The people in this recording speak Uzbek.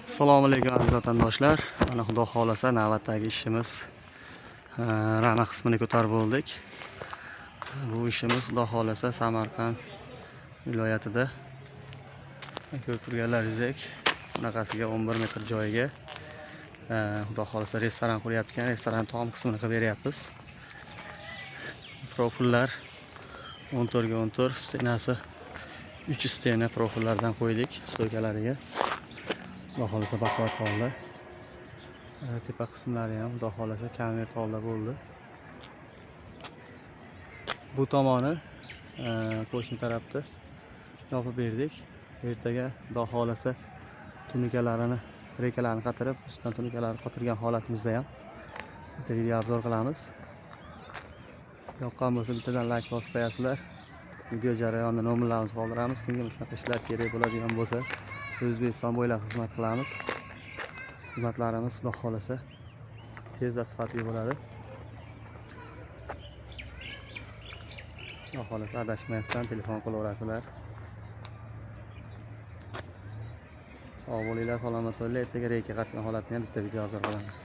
Assalomu alaykum aziz vatandoshlar. Mana xudo xolasa navbatdagi ishimiz rana qismini ko'tarib bo'ldik. Bu ishimiz xudo xolasa Samarqand viloyatida ko'rib turganlaringizdek bunaqasiga 11 metr joyiga xudo xolasa restoran quryapkan. Restoran taom qismini qilib beryapmiz. Profillar 14 ga 14, stenasi 3 stena profillardan qo'ydik stoykalariga. Xudo xolasa baquvvat holda. Tepa qismlari ham xudo xolasa konvert holda bo'ldi. Bu tomoni qo'shni tarafda yopib berdik. Ertaga xudo xolasa tunikalarini, rekalarni qatirib, ustidan tunikalarni qotirgan holatimizda ham bitta video obzor qilamiz. Yoqqan bo'lsa bittadan like bosib qo'yasizlar. Video jarayonida nomerlarimizni qoldiramiz. Kimga shunaqa ishlar kerak bo'ladigan bo'lsa, O'zbekiston bo'ylab xizmat qilamiz. Xizmatlarimiz xudo xolasa tez va sifatli bo'ladi. Xudo xolasa adashmasdan telefon qilaverasizlar. Sog' bo'linglar, salomat bo'linglar. Ertaga reyka qatgan holatni ham bitta video obzor qilamiz.